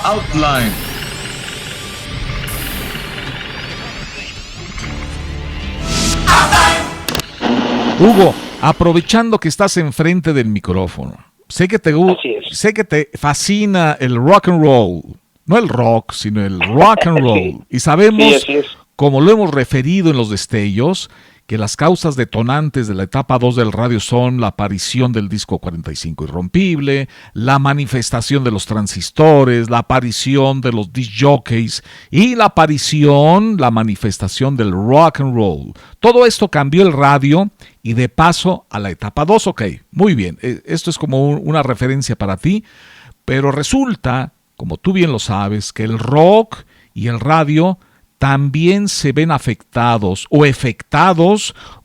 Outline. Hugo, aprovechando que estás enfrente del micrófono, sé que te fascina el rock and roll, no el rock, sino el rock and roll. Sí. Y sabemos, como lo hemos referido en los destellos, que las causas detonantes de la etapa 2 del radio son la aparición del disco 45 irrompible, la manifestación de los transistores, la aparición de los disc jockeys y la manifestación del rock and roll. Todo esto cambió el radio y de paso a la etapa 2, ok, muy bien, esto es como una referencia para ti, pero resulta, como tú bien lo sabes, que el rock y el radio también se ven afectados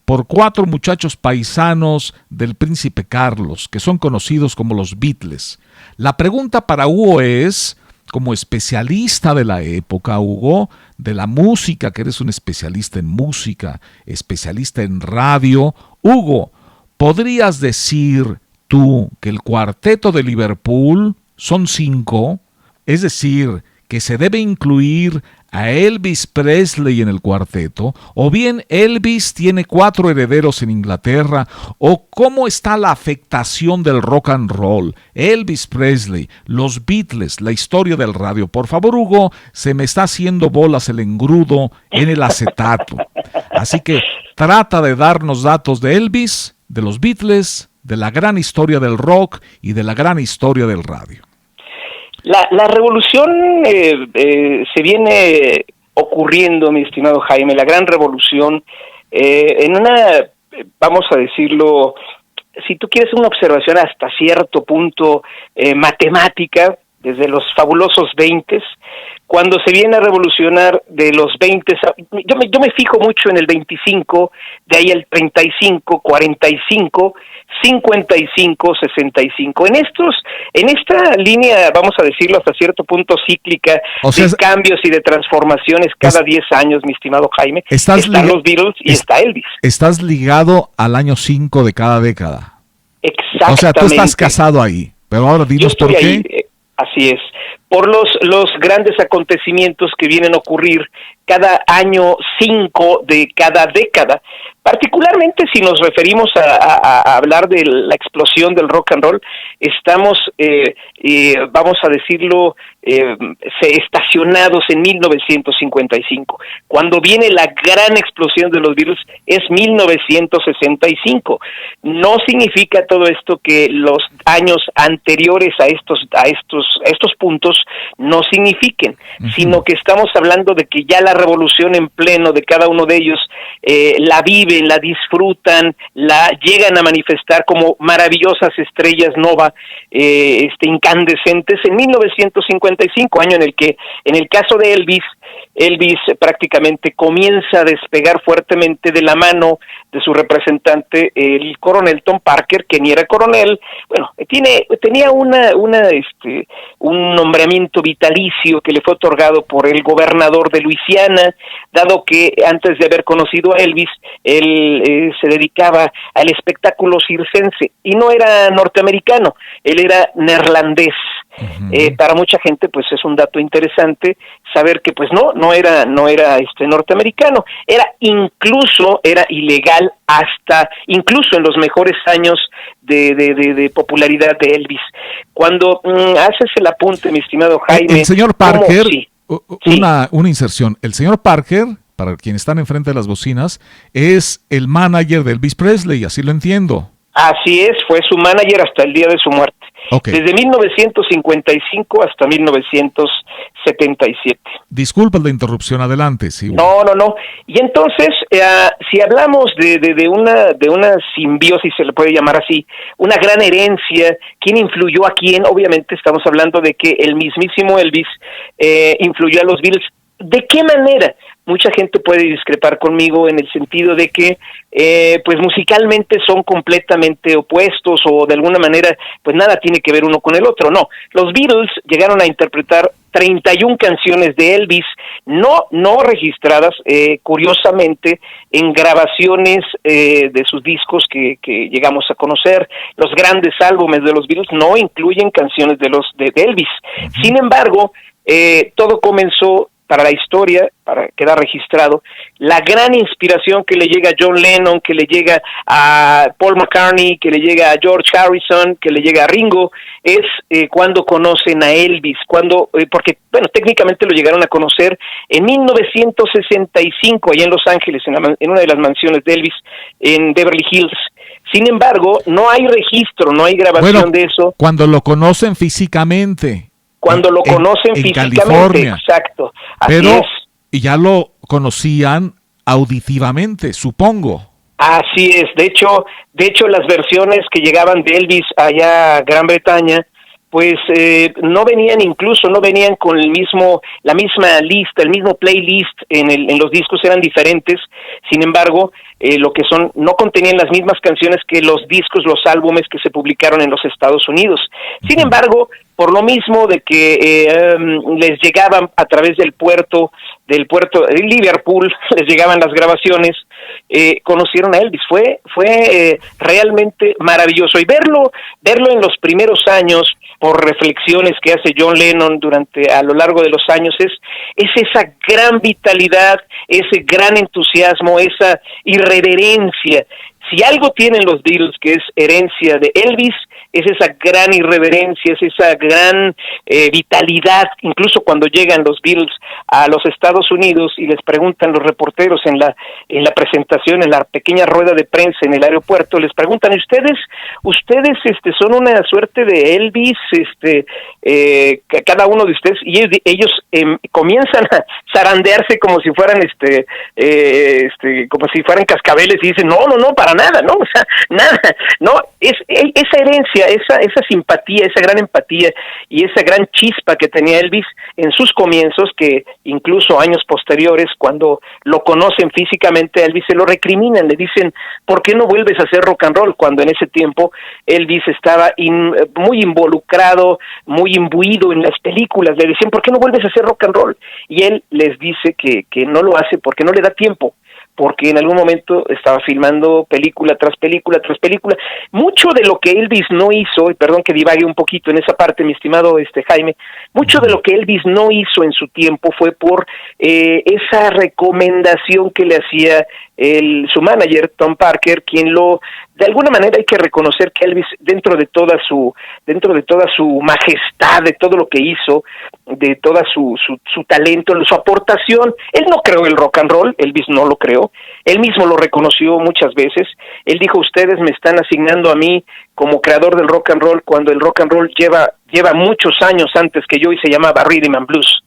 por 4 muchachos paisanos del príncipe Carlos, que son conocidos como los Beatles. La pregunta para Hugo es, como especialista de la época, Hugo, de la música, que eres un especialista en música, especialista en radio, Hugo, ¿podrías decir tú que el cuarteto de Liverpool son 5? Es decir, que se debe incluir a Elvis Presley en el cuarteto, o bien Elvis tiene 4 herederos en Inglaterra, o cómo está la afectación del rock and roll, Elvis Presley, los Beatles, la historia del radio. Por favor, Hugo, se me está haciendo bolas el engrudo en el acetato. Así que trata de darnos datos de Elvis, de los Beatles, de la gran historia del rock y de la gran historia del radio. La revolución se viene ocurriendo, mi estimado Jaime, la gran revolución, en una, vamos a decirlo, si tú quieres una observación hasta cierto punto matemática, desde los fabulosos 20s, cuando se viene a revolucionar de los 20, yo me fijo mucho en el 25, de ahí el 35, 45, 55, 65. En esta línea, vamos a decirlo hasta cierto punto cíclica, de cambios y de transformaciones cada 10 años, mi estimado Jaime, están los Beatles y está Elvis. Estás ligado al año 5 de cada década. Exactamente. O sea, tú estás casado ahí, pero ahora dinos por qué. Ahí, así es. Por los grandes acontecimientos que vienen a ocurrir cada año 5 de cada década, particularmente si nos referimos a hablar de la explosión del rock and roll, estamos, vamos a decirlo, estacionados en 1955. Cuando viene la gran explosión de los Beatles es 1965. No significa todo esto que los años anteriores a estos puntos no signifiquen, sino que estamos hablando de que ya la revolución en pleno de cada uno de ellos la viven, la disfrutan, la llegan a manifestar como maravillosas estrellas nova incandescentes en 1955, año en el que, en el caso de Elvis prácticamente comienza a despegar fuertemente de la mano de su representante, el coronel Tom Parker, que ni era coronel, bueno, tenía un nombramiento vitalicio que le fue otorgado por el gobernador de Luisiana, dado que antes de haber conocido a Elvis, él se dedicaba al espectáculo circense, y no era norteamericano, él era neerlandés. Para mucha gente pues es un dato interesante saber que pues no era norteamericano, era ilegal hasta incluso en los mejores años de popularidad de Elvis. Cuando haces el apunte, mi estimado Jaime, el señor Parker, una inserción, el señor Parker, para quienes están enfrente de las bocinas, es el manager de Elvis Presley, así lo entiendo. Así es, fue su manager hasta el día de su muerte. Okay. Desde 1955 hasta 1977. Disculpa la interrupción, adelante. Sí. No. Y entonces, si hablamos de una simbiosis, se le puede llamar así, una gran herencia, ¿quién influyó a quién? Obviamente estamos hablando de que el mismísimo Elvis influyó a los Beatles. ¿De qué manera? Mucha gente puede discrepar conmigo en el sentido de que pues musicalmente son completamente opuestos o de alguna manera pues nada tiene que ver uno con el otro. No, los Beatles llegaron a interpretar 31 canciones de Elvis, no registradas, curiosamente, en grabaciones de sus discos que llegamos a conocer. Los grandes álbumes de los Beatles no incluyen canciones de Elvis. Sin embargo, todo comenzó para la historia, para quedar registrado, la gran inspiración que le llega a John Lennon, que le llega a Paul McCartney, que le llega a George Harrison, que le llega a Ringo, es cuando conocen a Elvis, porque, bueno, técnicamente lo llegaron a conocer en 1965, allá en Los Ángeles, en una de las mansiones de Elvis, en Beverly Hills. Sin embargo, no hay registro, no hay grabación de eso. Cuando lo conocen físicamente. Cuando lo conocen físicamente, California. exacto. Pero ya lo conocían auditivamente, supongo. Así es. De hecho, las versiones que llegaban de Elvis allá a Gran Bretaña, pues no venían con la misma lista, el mismo playlist en los discos, eran diferentes. Sin embargo, no contenían las mismas canciones que los discos, los álbumes que se publicaron en los Estados Unidos. Sin embargo, por lo mismo de que les llegaban a través del puerto de Liverpool, les llegaban las grabaciones, conocieron a Elvis. Fue realmente maravilloso. Y verlo en los primeros años, por reflexiones que hace John Lennon a lo largo de los años, es esa gran vitalidad, ese gran entusiasmo, esa irreverencia. Si algo tienen los Beatles que es herencia de Elvis, es esa gran irreverencia, es esa gran vitalidad. Incluso cuando llegan los Beatles a los Estados Unidos y les preguntan los reporteros en la presentación, en la pequeña rueda de prensa en el aeropuerto, les preguntan: ustedes son una suerte de Elvis, cada uno de ustedes, y ellos comienzan a zarandearse como si fueran como si fueran cascabeles, y dicen: no, para nada, no, o sea, nada, no, esa herencia, esa simpatía, esa gran empatía y esa gran chispa que tenía Elvis en sus comienzos, que incluso años posteriores, cuando lo conocen físicamente, a Elvis se lo recriminan, le dicen: ¿por qué no vuelves a hacer rock and roll? Cuando en ese tiempo Elvis estaba muy involucrado, muy imbuido en las películas. Le decían: ¿por qué no vuelves a hacer rock and roll? Y él les dice que no lo hace porque no le da tiempo, porque en algún momento estaba filmando película tras película tras película. Mucho de lo que Elvis no hizo, y perdón que divague un poquito en esa parte, mi estimado Jaime, mucho de lo que Elvis no hizo en su tiempo fue por esa recomendación que le hacía su manager, Tom Parker, quien de alguna manera hay que reconocer que Elvis, dentro de toda su majestad, de todo lo que hizo, de toda su talento, su aportación, él no creó el rock and roll, Elvis no lo creó, él mismo lo reconoció muchas veces. Él dijo: ustedes me están asignando a mí como creador del rock and roll, cuando el rock and roll lleva muchos años antes que yo, y se llamaba Rhythm and Blues.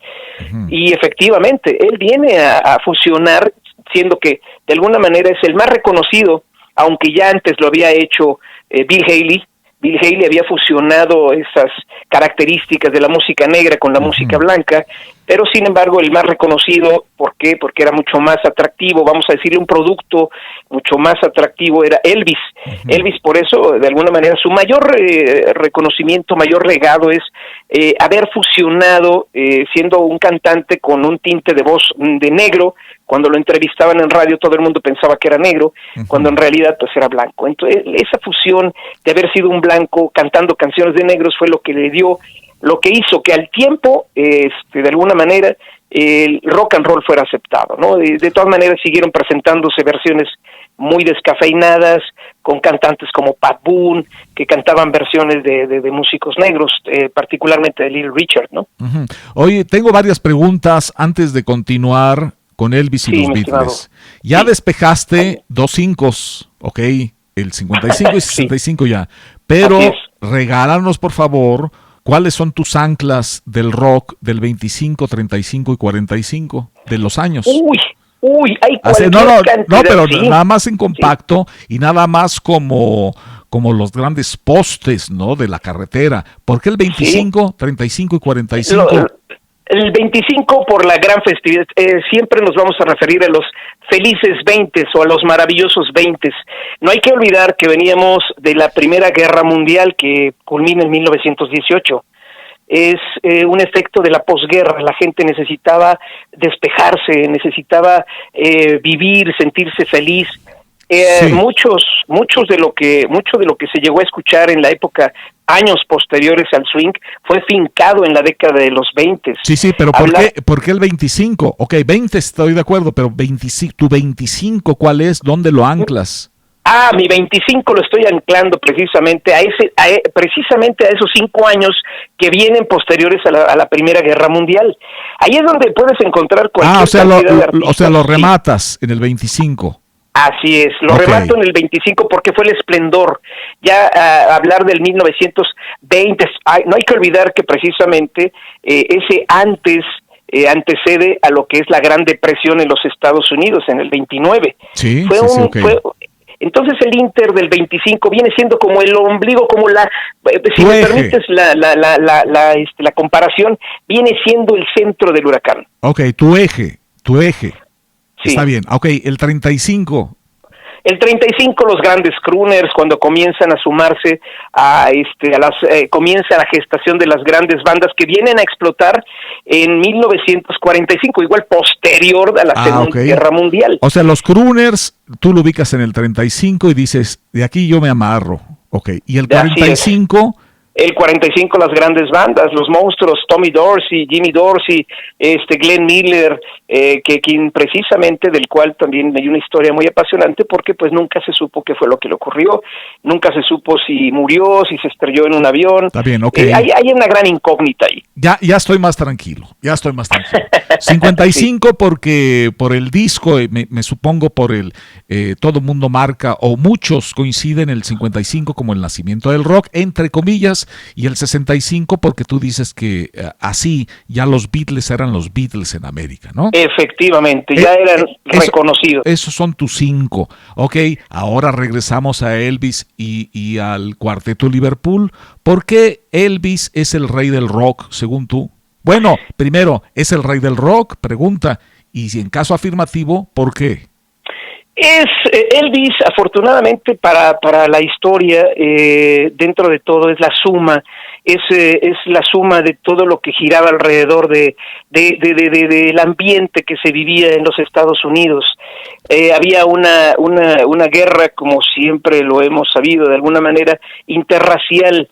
Y efectivamente, él viene a fusionar, siendo que de alguna manera es el más reconocido, aunque ya antes lo había hecho Bill Haley. Bill Haley había fusionado esas características de la música negra con la música blanca, pero sin embargo el más reconocido, ¿por qué? Porque era mucho más atractivo, vamos a decirle, un producto mucho más atractivo era Elvis. Elvis, por eso, de alguna manera, su mayor reconocimiento, mayor legado es haber fusionado, siendo un cantante con un tinte de voz de negro. Cuando lo entrevistaban en radio, todo el mundo pensaba que era negro, cuando en realidad pues era blanco. Entonces, esa fusión de haber sido un blanco cantando canciones de negros fue lo que le dio, lo que hizo que al tiempo, de alguna manera, el rock and roll fuera aceptado, ¿no? De todas maneras siguieron presentándose versiones muy descafeinadas, con cantantes como Pat Boone, que cantaban versiones de músicos negros, particularmente de Little Richard, ¿no? Oye, tengo varias preguntas antes de continuar con Elvis y los Beatles. Ya despejaste 2 5s, ¿ok? El 55 y 65 ya. Pero regálanos, por favor, ¿cuáles son tus anclas del rock del 25, 35 y 45 de los años? Hay no, pero nada más en compacto y nada más como los grandes postes, ¿no? De la carretera. ¿Por qué el 25, 35 y 45? El 25 por la gran festividad, siempre nos vamos a referir a los felices 20 o a los maravillosos 20. No hay que olvidar que veníamos de la Primera Guerra Mundial, que culmina en 1918. es un efecto de la posguerra. La gente necesitaba despejarse, necesitaba vivir, sentirse feliz. Sí. Mucho de lo que se llegó a escuchar en la época, años posteriores al swing, fue fincado en la década de los 20. Sí, pero ¿por qué el 25? Ok, 20 estoy de acuerdo, pero tu 25, ¿cuál es? ¿Dónde lo anclas? Mi 25 lo estoy anclando precisamente a esos 5 años que vienen posteriores a la Primera Guerra Mundial. Ahí es donde puedes encontrar cualquier o sea, lo rematas en el 25. Así es, lo remato en el 25 porque fue el esplendor. Ya hablar del 1920, no hay que olvidar que precisamente ese antecede a lo que es la Gran Depresión en los Estados Unidos en el 29. Sí, entonces el Inter del 25 viene siendo como el ombligo, como si me permites la comparación, viene siendo el centro del huracán. Ok, tu eje. Sí. Está bien. Ok, el 35. El 35, los grandes crooners, cuando comienzan a sumarse comienza la gestación de las grandes bandas que vienen a explotar en 1945, igual posterior a la Segunda Guerra Mundial. O sea, los crooners, tú lo ubicas en el 35 y dices, de aquí yo me amarro. Ok, y el 45... El 45, las grandes bandas, los monstruos, Tommy Dorsey, Jimmy Dorsey, Glenn Miller, quien precisamente, del cual también hay una historia muy apasionante, porque pues nunca se supo qué fue lo que le ocurrió, nunca se supo si murió, si se estrelló en un avión. Está bien, ok. Hay una gran incógnita ahí. Ya estoy más tranquilo. 55 sí. Porque por el disco, me supongo por el todo mundo marca, o muchos coinciden el 55 como el nacimiento del rock, entre comillas, y el 65 porque tú dices que así ya los Beatles eran los Beatles en América, ¿no? Efectivamente, ya eran reconocidos. Esos son tus 5. Ok, ahora regresamos a Elvis y al Cuarteto Liverpool. ¿Por qué Elvis es el rey del rock, según tú? Bueno, primero, ¿es el rey del rock? Pregunta. Y si en caso afirmativo, ¿por qué? Elvis, afortunadamente para la historia, dentro de todo es la suma, es la suma de todo lo que giraba alrededor del ambiente que se vivía en los Estados Unidos. Había una guerra, como siempre lo hemos sabido, de alguna manera interracial.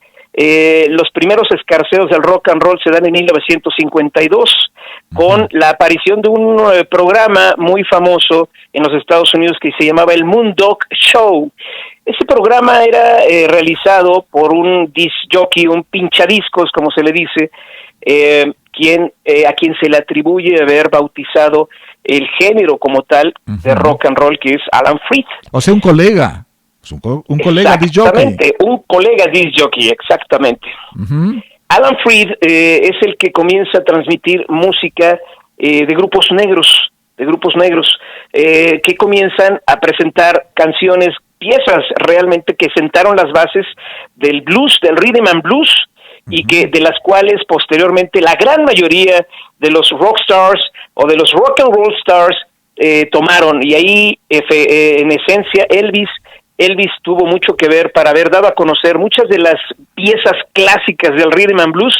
Los primeros escarceos del rock and roll se dan en 1952 con la aparición de un programa muy famoso en los Estados Unidos que se llamaba el Moondog Show. Ese programa era realizado por un disc jockey, un pinchadiscos, como se le dice, a quien se le atribuye haber bautizado el género como tal de rock and roll, que es Alan Freed. O sea, un colega. Un colega disc jockey. Exactamente, un colega disc jockey, exactamente. Alan Freed es el que comienza a transmitir música de grupos negros, que comienzan a presentar piezas realmente que sentaron las bases del blues, del rhythm and blues, y que de las cuales posteriormente la gran mayoría de los rock stars o de los rock and roll stars tomaron, y ahí en esencia Elvis tuvo mucho que ver para haber dado a conocer muchas de las piezas clásicas del rhythm and blues,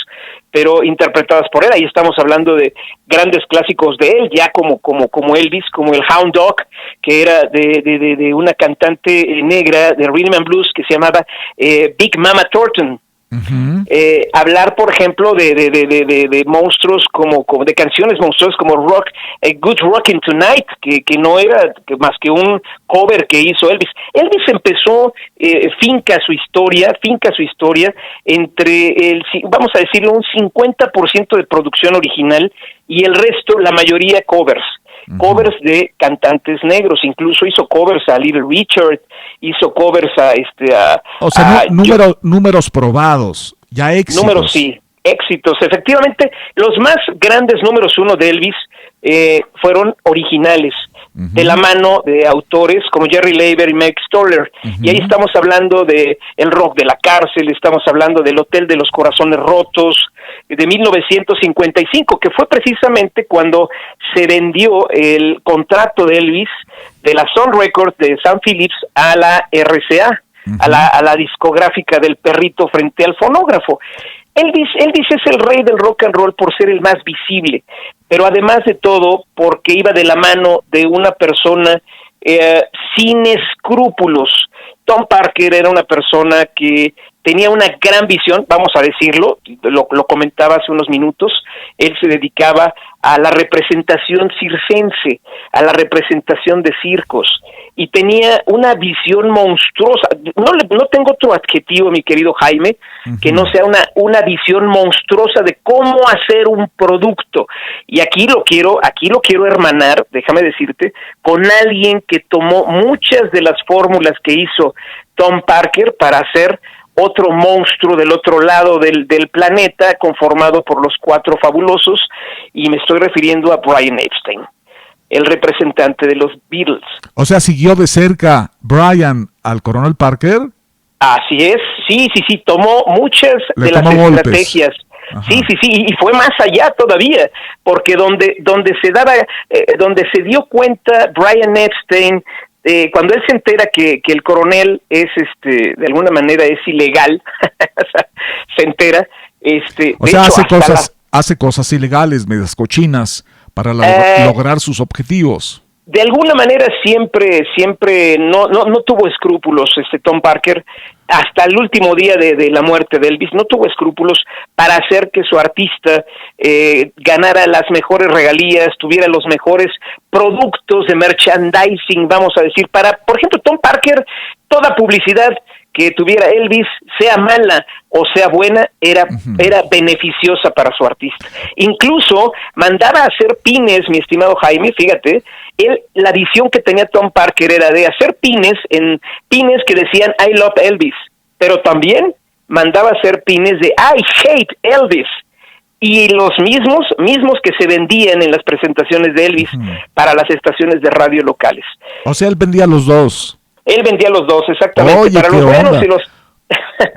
pero interpretadas por él. Ahí estamos hablando de grandes clásicos de él, ya como Elvis, como el Hound Dog, que era de una cantante negra de rhythm and blues que se llamaba Big Mama Thornton. Hablar, por ejemplo, de monstruos de canciones monstruosas como Good Rockin' Tonight, que no era más que un cover que hizo Elvis. Elvis empezó, finca su historia entre vamos a decirlo, un 50% de producción original y el resto, la mayoría covers. Covers de cantantes negros, incluso hizo covers a Little Richard, hizo covers números probados, ya éxitos. Números, sí, éxitos. Efectivamente, los más grandes números 1 de Elvis fueron originales, de la mano de autores como Jerry Leiber y Mike Stoller. Y ahí estamos hablando de El Rock de la Cárcel, estamos hablando del Hotel de los Corazones Rotos, de 1955, que fue precisamente cuando se vendió el contrato de Elvis de la Sun Records de Sam Phillips a la RCA, a la discográfica del perrito frente al fonógrafo. Elvis es el rey del rock and roll por ser el más visible, pero además de todo porque iba de la mano de una persona sin escrúpulos. Tom Parker era una persona que tenía una gran visión, vamos a decirlo, lo comentaba hace unos minutos. Él se dedicaba a la representación circense, a la representación de circos, y tenía una visión monstruosa. No tengo otro adjetivo, mi querido Jaime, que no sea una visión monstruosa de cómo hacer un producto. Y aquí lo quiero hermanar, déjame decirte, con alguien que tomó muchas de las fórmulas que hizo Tom Parker para hacer otro monstruo del otro lado del planeta, conformado por los Cuatro Fabulosos, y me estoy refiriendo a Brian Epstein, el representante de los Beatles. O sea, ¿siguió de cerca Brian al coronel Parker? Así es, sí, tomó muchas de las estrategias. Ajá. Sí, y fue más allá todavía, porque donde se dio cuenta Brian Epstein, cuando él se entera que el coronel es de alguna manera es ilegal, se entera, o sea, hace cosas ilegales, medias cochinas, para lograr sus objetivos. De alguna manera siempre no tuvo escrúpulos Tom Parker, hasta el último día de la muerte de Elvis, no tuvo escrúpulos para hacer que su artista ganara las mejores regalías, tuviera los mejores productos de merchandising, vamos a decir, por ejemplo, Tom Parker, toda publicidad que tuviera Elvis, sea mala o sea buena, era beneficiosa para su artista. Incluso mandaba a hacer pines, mi estimado Jaime, fíjate, la visión que tenía Tom Parker era de hacer pines que decían I love Elvis, pero también mandaba a hacer pines de I hate Elvis, y los mismos que se vendían en las presentaciones de Elvis para las estaciones de radio locales. O sea, él vendía los dos. Él vendía los dos, exactamente. Oye, para los buenos y los...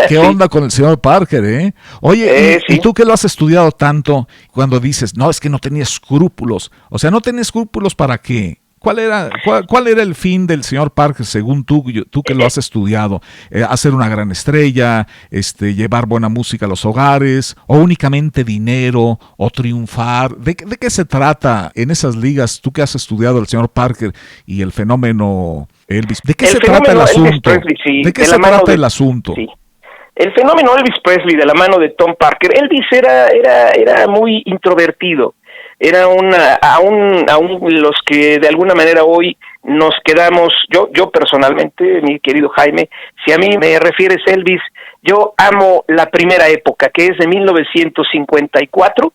¿Qué onda con el señor Parker, eh? Oye, ¿y tú que lo has estudiado tanto, cuando dices, no, es que no tenía escrúpulos? O sea, ¿no tenía escrúpulos para qué? ¿Cuál era el fin del señor Parker, según tú que lo has estudiado? ¿Hacer una gran estrella, llevar buena música a los hogares, o únicamente dinero, o triunfar? ¿De qué se trata en esas ligas, tú que has estudiado el señor Parker y el fenómeno Elvis? ¿De qué se trata el asunto? Presley, sí, ¿De qué se trata el asunto? Sí. El fenómeno Elvis Presley de la mano de Tom Parker. Elvis era muy introvertido. Era aún los que de alguna manera hoy nos quedamos, yo personalmente, mi querido Jaime, si a mí me refieres Elvis, yo amo la primera época, que es de 1954,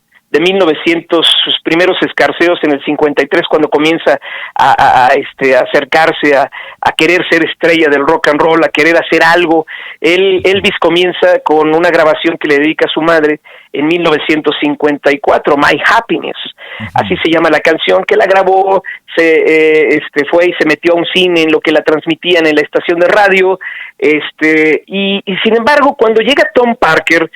sus primeros escarceos en el 53, cuando comienza a acercarse a querer ser estrella del rock and roll, a querer hacer algo. Elvis comienza con una grabación que le dedica a su madre en 1954, My Happiness, así se llama la canción, que la grabó, fue y se metió a un cine en lo que la transmitían en la estación de radio, y sin embargo, cuando llega Tom Parker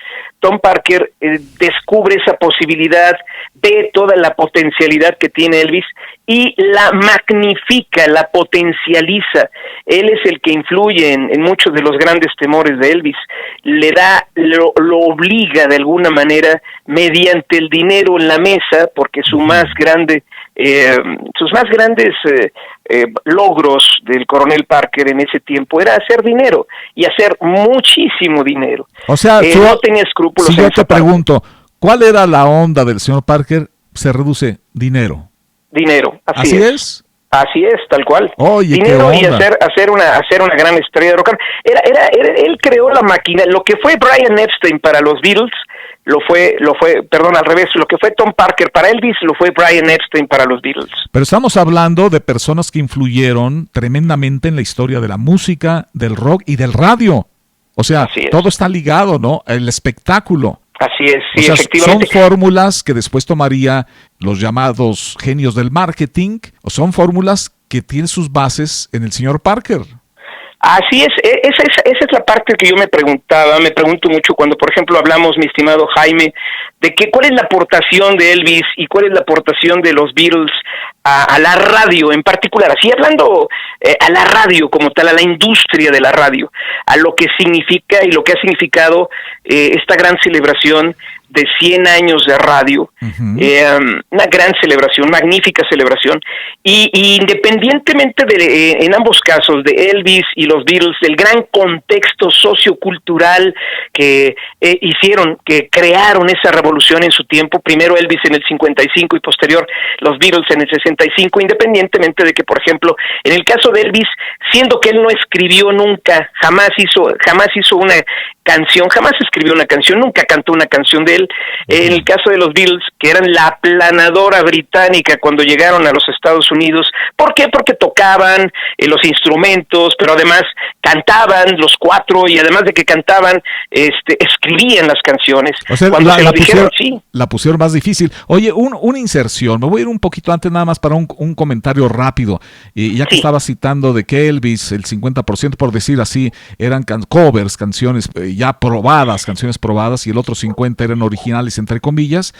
descubre esa posibilidad, ve toda la potencialidad que tiene Elvis y la magnifica, la potencializa. Él es el que influye en muchos de los grandes temores de Elvis, lo obliga de alguna manera mediante el dinero en la mesa, porque sus más grandes logros del coronel Parker en ese tiempo era hacer dinero, y hacer muchísimo dinero. O sea, no tenía escrúpulos. Si yo te pregunto, ¿cuál era la onda del señor Parker? Se reduce dinero. Dinero, así es. Así es, tal cual. Oye, dinero y hacer una gran estrella de rock. Él creó la máquina. Lo que fue Brian Epstein para los Beatles, lo que fue Tom Parker para Elvis, lo fue Brian Epstein para los Beatles. Pero estamos hablando de personas que influyeron tremendamente en la historia de la música, del rock y del radio. O sea, todo está ligado, ¿no? El espectáculo. Así es, sí, o sea, efectivamente. Son fórmulas que después tomaría los llamados genios del marketing, o son fórmulas que tienen sus bases en el señor Parker. Así es, esa es la parte que yo me pregunto mucho cuando, por ejemplo, hablamos, mi estimado Jaime, de que cuál es la aportación de Elvis y cuál es la aportación de los Beatles a la radio en particular, así hablando a la radio como tal, a la industria de la radio, a lo que significa y lo que ha significado esta gran celebración de 100 años de radio, una gran celebración, magnífica celebración, y independientemente en ambos casos, de Elvis y los Beatles, del gran contexto sociocultural que hicieron, que crearon esa revolución en su tiempo, primero Elvis en el 55 y posterior los Beatles en el 65, independientemente de que, por ejemplo, en el caso de Elvis, siendo que él no escribió nunca, jamás hizo una canción, jamás escribió una canción, nunca cantó una canción de él. En el caso de los Beatles, que eran la aplanadora británica cuando llegaron a los Estados Unidos, ¿por qué? Porque tocaban los instrumentos, pero además cantaban los cuatro, y además de que cantaban, escribían las canciones. O sea, la pusieron más difícil. Oye, una inserción, me voy a ir un poquito antes nada más para un comentario rápido, y ya que estaba citando de que Elvis, el 50%, por decir así, eran covers, canciones ya probadas, canciones probadas, y el otro 50 eran originales, entre comillas,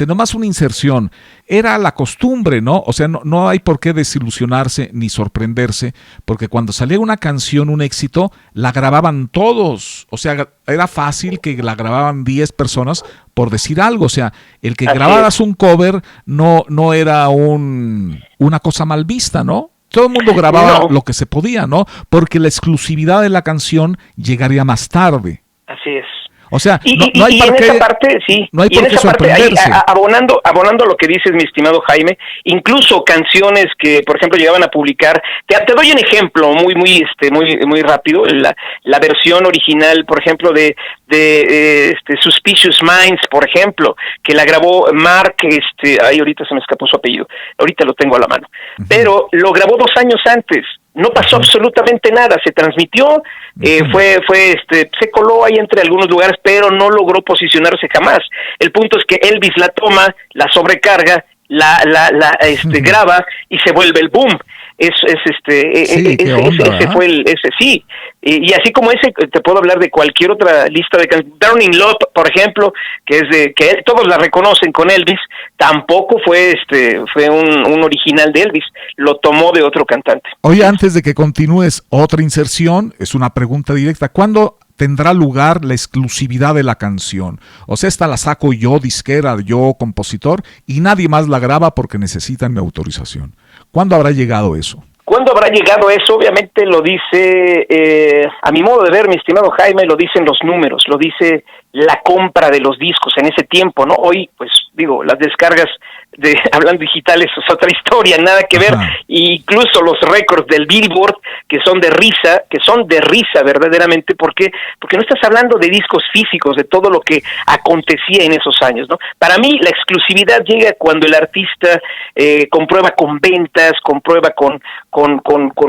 nomás una inserción. Era la costumbre, ¿no? O sea, no hay por qué desilusionarse ni sorprenderse, porque cuando salía una canción, un éxito, la grababan todos. O sea, era fácil que la grababan 10 personas, por decir algo. O sea, el que grabaras un cover no era una cosa mal vista, ¿no? Todo el mundo grababa lo que se podía, ¿no? Porque la exclusividad de la canción llegaría más tarde. Así es. O sea, no hay por qué, esa parte, sí. No hay por qué sorprenderse. Abonando lo que dices, mi estimado Jaime, incluso canciones que, por ejemplo, llegaban a publicar. Te doy un ejemplo muy rápido. La versión original, por ejemplo, de Suspicious Minds, por ejemplo, que la grabó Mark, ahorita se me escapó su apellido. Ahorita lo tengo a la mano. Pero lo grabó 2 años antes. No pasó absolutamente nada, se transmitió, se coló ahí entre algunos lugares, pero no logró posicionarse jamás. El punto es que Elvis la toma, la sobrecarga, graba y se vuelve el boom. Y así como ese, te puedo hablar de cualquier otra lista de canciones. Burning Love, por ejemplo, que es que todos la reconocen con Elvis, tampoco fue un original de Elvis, lo tomó de otro cantante. Oye, antes de que continúes, otra inserción, es una pregunta directa. ¿Cuándo tendrá lugar la exclusividad de la canción? O sea, esta la saco yo, disquera, yo, compositor, y nadie más la graba porque necesitan mi autorización. ¿Cuándo habrá llegado eso? ¿Cuándo habrá llegado eso? Obviamente lo dice, a mi modo de ver, mi estimado Jaime, lo dicen los números, lo dice la compra de los discos en ese tiempo, ¿no? Hoy, pues, las descargas hablando digitales es otra historia, nada que ver. Incluso los récords del Billboard, que son de risa verdaderamente, porque no estás hablando de discos físicos, de todo lo que acontecía en esos años, ¿no? Para mí la exclusividad llega cuando el artista comprueba con ventas, comprueba con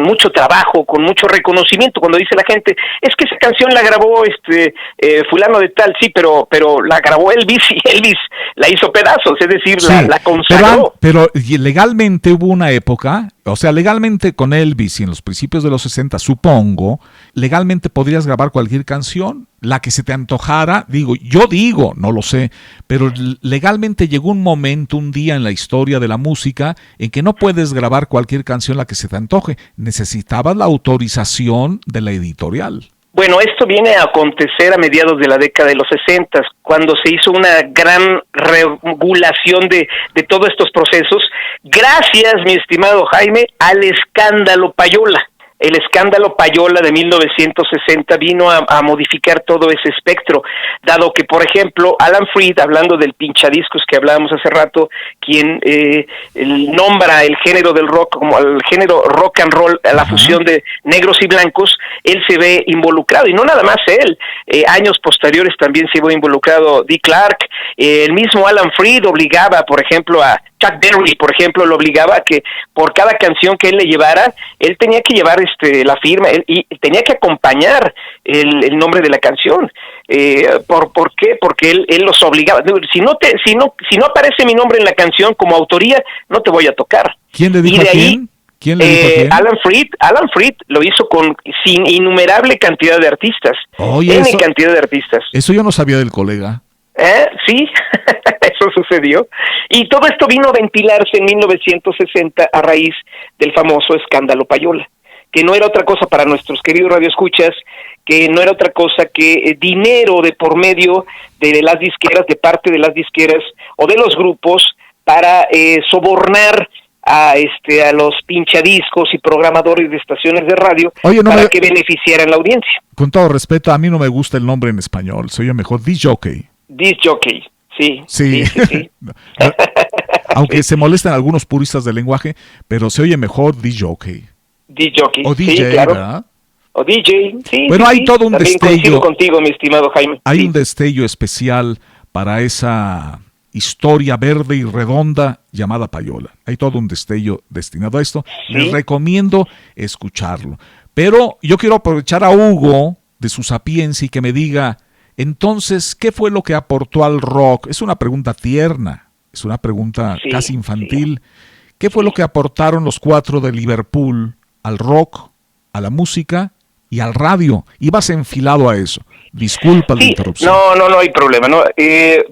mucho trabajo, con mucho reconocimiento, cuando dice la gente, es que esa canción la grabó fulano de tal, sí, pero la grabó Elvis, y Elvis la hizo pedazos, es decir, sí, la consagró. Pero legalmente hubo una época, o sea, legalmente con Elvis y en los principios de los 60, supongo, legalmente podrías grabar cualquier canción, la que se te antojara, no lo sé, pero legalmente llegó un momento, un día en la historia de la música, en que no puedes grabar cualquier canción la que se te antoje, necesitabas la autorización de la editorial. Bueno, esto viene a acontecer a mediados de la década de los 60, cuando se hizo una gran regulación de todos estos procesos, gracias, mi estimado Jaime, al escándalo Payola. El escándalo Payola de 1960 vino a modificar todo ese espectro, dado que, por ejemplo, Alan Freed, hablando del pinchadiscos que hablábamos hace rato, quien nombra el género del rock como el género rock and roll, a la fusión de negros y blancos, él se ve involucrado, y no nada más él, años posteriores también se ve involucrado Dick Clark, el mismo Alan Freed obligaba, por ejemplo, a Chuck Berry, por ejemplo, lo obligaba a que por cada canción que él le llevara, él tenía que llevar la firma, y tenía que acompañar el nombre de la canción. ¿Por qué? Porque él los obligaba. Si no aparece mi nombre en la canción como autoría, no te voy a tocar. ¿Quién le dijo a quién? ¿Quién le dijo a quién? Alan Freed lo hizo sin innumerable cantidad de artistas. Oye, Cantidad de artistas. Eso yo no sabía del colega. Sí, eso sucedió. Y todo esto vino a ventilarse en 1960 a raíz del famoso escándalo Payola, que no era otra cosa para nuestros queridos radioescuchas, que no era otra cosa que dinero de por medio de las disqueras, de parte de las disqueras o de los grupos para sobornar a los pinchadiscos y programadores de estaciones de radio para que beneficiaran la audiencia. Con todo respeto, a mí no me gusta el nombre en español, se oye mejor disc jockey. Disc jockey, sí. Aunque se molestan algunos puristas del lenguaje, pero se oye mejor disc jockey. Disc jockey, o DJ, sí, claro. ¿verdad? O DJ, sí. Bueno, hay todo un también destello. Coincido contigo, mi estimado Jaime. Hay un destello especial para esa historia verde y redonda llamada Payola. Hay todo un destello destinado a esto. ¿Sí? Les recomiendo escucharlo. Pero yo quiero aprovechar a Hugo de su sapiencia y que me diga, entonces, ¿qué fue lo que aportó al rock? Es una pregunta tierna, es una pregunta casi infantil. ¿Qué fue lo que aportaron los 4 de Liverpool al rock, a la música y al radio? Ibas enfilado a eso. Disculpa la interrupción. No hay problema. No,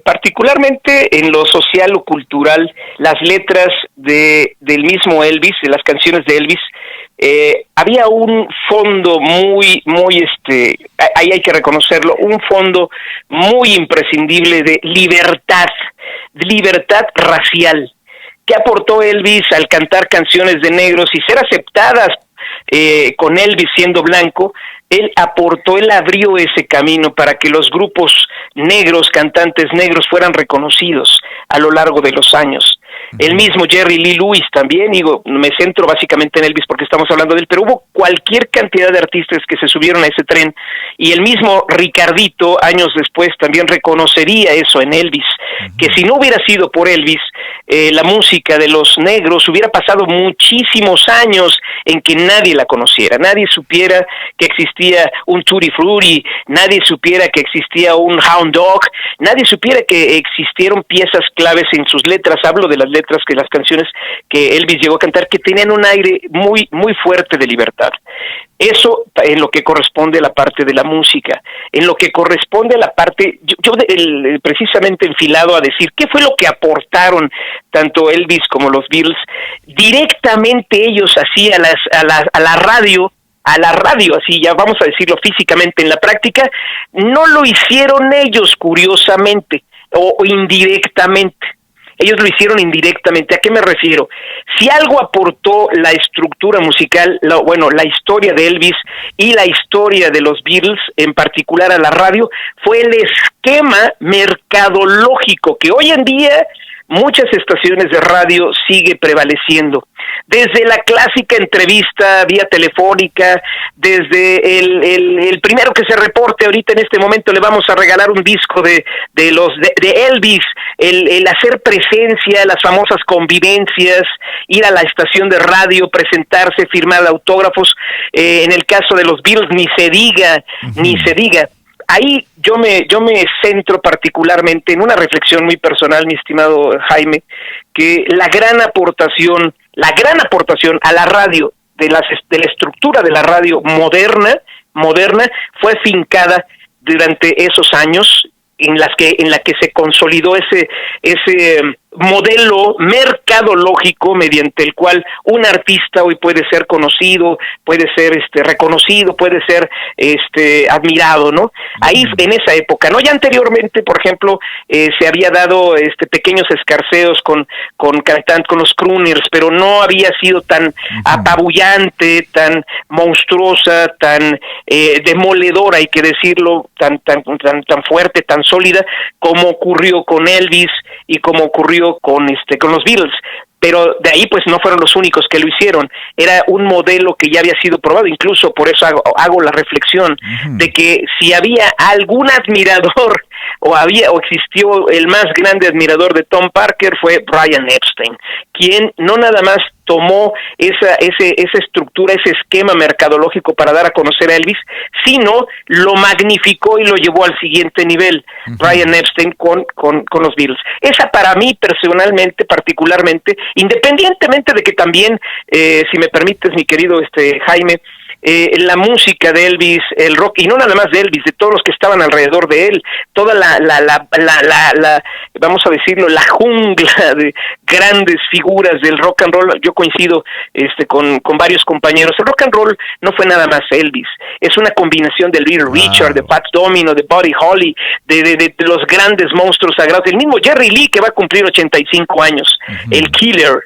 particularmente en lo social o cultural, las letras del mismo Elvis, de las canciones de Elvis, había un fondo muy, ahí hay que reconocerlo, un fondo muy imprescindible de libertad racial. ¿Qué aportó Elvis al cantar canciones de negros y ser aceptadas con Elvis siendo blanco? Él abrió ese camino para que los grupos negros, cantantes negros, fueran reconocidos a lo largo de los años. El mismo Jerry Lee Lewis también, me centro básicamente en Elvis porque estamos hablando de él, pero hubo cualquier cantidad de artistas que se subieron a ese tren, y el mismo Ricardito, años después, también reconocería eso en Elvis, que si no hubiera sido por Elvis, la música de los negros hubiera pasado muchísimos años en que nadie la conociera, nadie supiera que existía un Tutti Frutti, nadie supiera que existía un Hound Dog, nadie supiera que existieron piezas claves en sus letras. Hablo de las letras que las canciones que Elvis llegó a cantar, que tenían un aire muy, muy fuerte de libertad. Eso en lo que corresponde a la parte de la música. En lo que corresponde a la parte, precisamente enfilado a decir, ¿qué fue lo que aportaron tanto Elvis como los Beatles? Directamente ellos así a la radio, así ya vamos a decirlo físicamente, en la práctica, no lo hicieron ellos, curiosamente, o indirectamente. Ellos lo hicieron indirectamente. ¿A qué me refiero? Si algo aportó la estructura musical, la historia de Elvis y la historia de los Beatles, en particular a la radio, fue el esquema mercadológico que hoy en día muchas estaciones de radio sigue prevaleciendo. Desde la clásica entrevista vía telefónica, desde el primero que se reporte ahorita en este momento le vamos a regalar un disco de Elvis, el hacer presencia, las famosas convivencias, ir a la estación de radio, presentarse, firmar autógrafos, en el caso de los Beatles ni se diga. Ahí yo me centro particularmente en una reflexión muy personal, mi estimado Jaime, que la gran aportación a la radio, de la estructura de la radio moderna, fue fincada durante esos años en la que se consolidó ese modelo mercadológico mediante el cual un artista hoy puede ser conocido, puede ser reconocido, puede ser admirado, ¿no? Ahí en esa época, ¿no? Ya anteriormente, por ejemplo, se había dado pequeños escarceos con los crooners, pero no había sido tan apabullante, tan monstruosa, tan demoledora, hay que decirlo, tan fuerte, tan sólida, como ocurrió con Elvis y como ocurrió con los Beatles. Pero de ahí pues no fueron los únicos que lo hicieron, era un modelo que ya había sido probado. Incluso por eso hago la reflexión de que si había algún admirador o existió el más grande admirador de Tom Parker, fue Brian Epstein, quien no nada más tomó esa estructura, ese esquema mercadológico para dar a conocer a Elvis, sino lo magnificó y lo llevó al siguiente nivel, Brian Epstein con los Beatles. Esa para mí personalmente, particularmente, independientemente de que también, si me permites, mi querido Jaime, la música de Elvis, el rock, y no nada más de Elvis, de todos los que estaban alrededor de él, toda la vamos a decirlo, la jungla de grandes figuras del rock and roll. Yo coincido con varios compañeros. El rock and roll no fue nada más Elvis, es una combinación de Little Richard, de Fats Domino, de Buddy Holly, de los grandes monstruos sagrados, el mismo Jerry Lee, que va a cumplir 85 años, el Killer.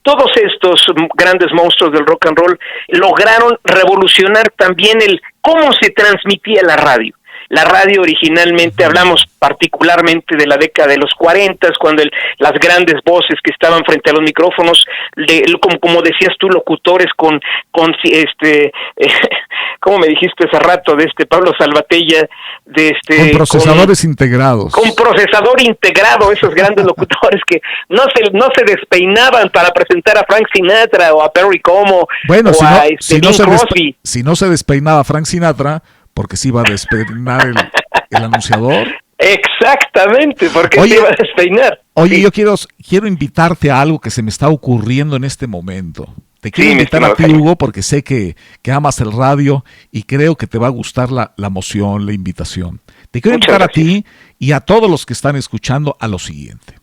Todos estos grandes monstruos del rock and roll lograron revolucionar también el cómo se transmitía la radio. La radio originalmente, hablamos particularmente de la década de los 40, cuando las grandes voces que estaban frente a los micrófonos, como decías tú, locutores con ¿cómo me dijiste hace rato? De Pablo Salvatella, con procesadores integrados. Con procesador integrado, esos grandes locutores que no se despeinaban para presentar a Frank Sinatra o a Perry Como, bueno, o si no se despeinaba Frank Sinatra, porque se iba a despeinar el anunciador. Exactamente, porque se iba a despeinar. Oye, sí. Yo quiero invitarte a algo que se me está ocurriendo en este momento. Te quiero invitar a ti, Hugo, porque sé que amas el radio y creo que te va a gustar la moción, la invitación. Te quiero invitar a ti y a todos los que están escuchando a lo siguiente.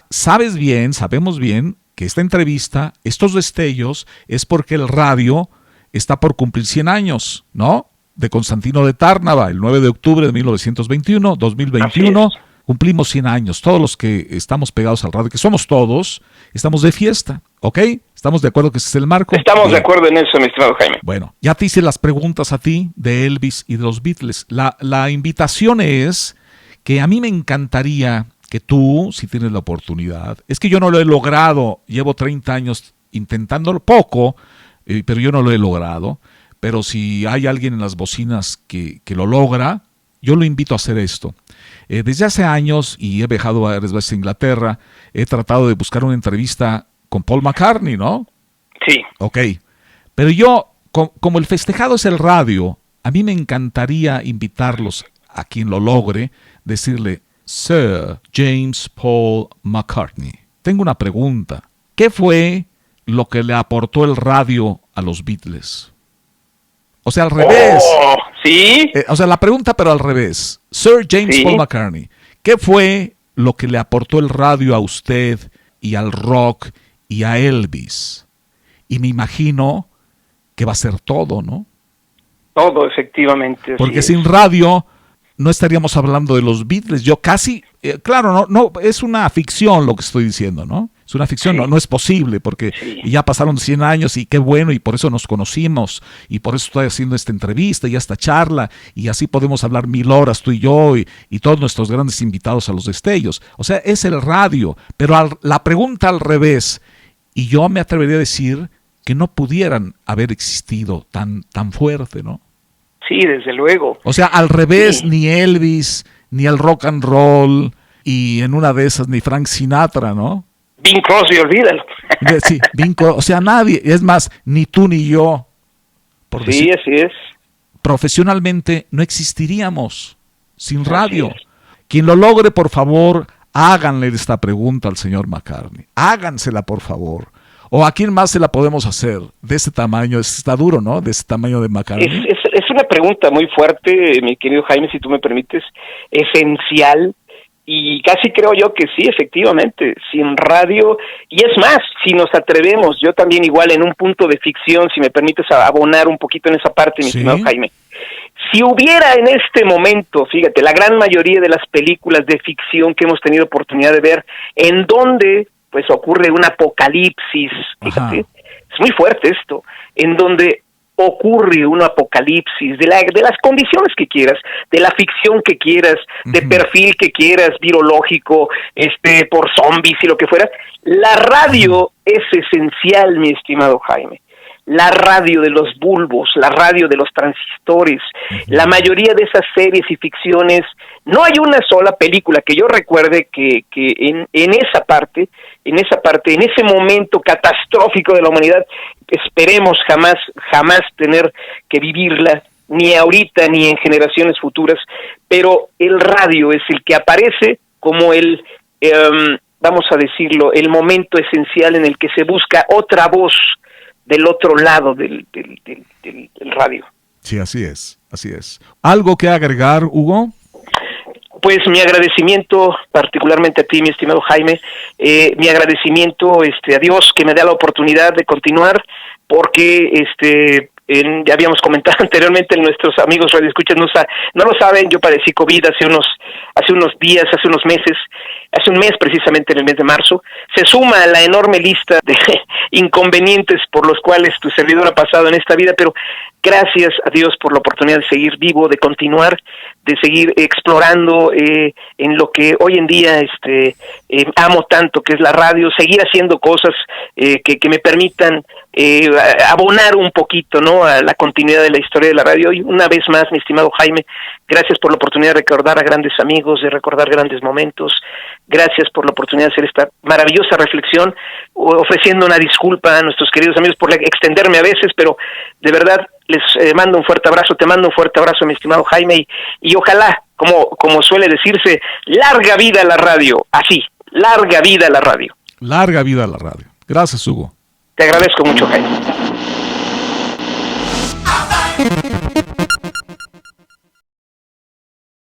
Sabemos bien que esta entrevista, estos destellos, es porque el radio está por cumplir 100 años, ¿no? De Constantino de Tárnava, el 9 de octubre de 1921, 2021, cumplimos 100 años. Todos los que estamos pegados al radio, que somos todos, estamos de fiesta, ¿ok? ¿Estamos de acuerdo que ese es el marco? Estamos de acuerdo en eso, mi estimado Jaime. Bueno, ya te hice las preguntas a ti de Elvis y de los Beatles. La invitación es que a mí me encantaría que tú, si tienes la oportunidad, es que yo no lo he logrado, llevo 30 años intentándolo, poco, pero yo no lo he logrado. Pero si hay alguien en las bocinas que lo logra, yo lo invito a hacer esto. Desde hace años, y he viajado varias veces a Inglaterra, he tratado de buscar una entrevista con Paul McCartney, ¿no? Sí. Ok. Pero yo, como el festejado es el radio, a mí me encantaría invitarlos a quien lo logre, decirle, Sir James Paul McCartney, tengo una pregunta. ¿Qué fue lo que le aportó el radio a los Beatles? O sea, al revés. ¿Sí? O sea, la pregunta, pero al revés. Sir James Paul McCartney, ¿qué fue lo que le aportó el radio a usted y al rock y a Elvis? Y me imagino que va a ser todo, ¿no? Todo, efectivamente. Porque sin radio no estaríamos hablando de los Beatles. Yo casi, claro, no, es una ficción lo que estoy diciendo, ¿no? Es una ficción, no es posible, porque ya pasaron 100 años y qué bueno, y por eso nos conocimos, y por eso estoy haciendo esta entrevista y esta charla, y así podemos hablar 1000 horas tú y yo, y todos nuestros grandes invitados a los destellos. O sea, es el radio, pero la pregunta al revés, y yo me atrevería a decir que no pudieran haber existido tan fuerte, ¿no? Sí, desde luego. O sea, al revés, ni Elvis, ni el rock and roll, y en una de esas ni Frank Sinatra, ¿no? Bing Crosby, olvídalo. Sí, Bing Crosby, o sea, nadie, es más, ni tú ni yo. Sí, así es. Profesionalmente no existiríamos sin radio. Quien lo logre, por favor, háganle esta pregunta al señor McCartney. Hágansela, por favor. ¿O a quién más se la podemos hacer? De ese tamaño, está duro, ¿no? De ese tamaño de McCartney. Es una pregunta muy fuerte, mi querido Jaime, si tú me permites, esencial. Y casi creo yo que sí, efectivamente, sin radio, y es más, si nos atrevemos, yo también igual en un punto de ficción, si me permites abonar un poquito en esa parte, mi estimado Jaime, si hubiera en este momento, fíjate, la gran mayoría de las películas de ficción que hemos tenido oportunidad de ver, en donde pues ocurre un apocalipsis, fíjate, es muy fuerte esto, en donde ocurre un apocalipsis de las condiciones que quieras, de la ficción que quieras, de perfil que quieras, virológico, por zombies y lo que fuera. La radio es esencial, mi estimado Jaime. la radio de los bulbos, la radio de los transistores, la mayoría de esas series y ficciones, no hay una sola película que yo recuerde que en esa parte, en ese momento catastrófico de la humanidad, esperemos jamás tener que vivirla, ni ahorita ni en generaciones futuras, pero el radio es el que aparece como vamos a decirlo, el momento esencial en el que se busca otra voz del otro lado del radio. Sí, así es. ¿Algo que agregar, Hugo? Pues mi agradecimiento particularmente a ti, mi estimado Jaime, mi agradecimiento a Dios que me da la oportunidad de continuar, porque ya habíamos comentado anteriormente, nuestros amigos radioescuchas no lo saben, yo padecí COVID hace unos días, hace unos meses, hace un mes precisamente, en el mes de marzo. Se suma a la enorme lista de inconvenientes por los cuales tu servidor ha pasado en esta vida, pero gracias a Dios por la oportunidad de seguir vivo, de continuar, de seguir explorando en lo que hoy en día amo tanto, que es la radio, seguir haciendo cosas que me permitan abonar un poquito, ¿no?, a la continuidad de la historia de la radio. Y una vez más, mi estimado Jaime, gracias por la oportunidad de recordar a grandes amigos, de recordar grandes momentos. Gracias por la oportunidad de hacer esta maravillosa reflexión, ofreciendo una disculpa a nuestros queridos amigos por extenderme a veces, pero de verdad les mando un fuerte abrazo, te mando un fuerte abrazo, mi estimado Jaime, y ojalá, como suele decirse, larga vida a la radio, así, larga vida a la radio. Larga vida a la radio. Gracias, Hugo. Te agradezco mucho, Jaime.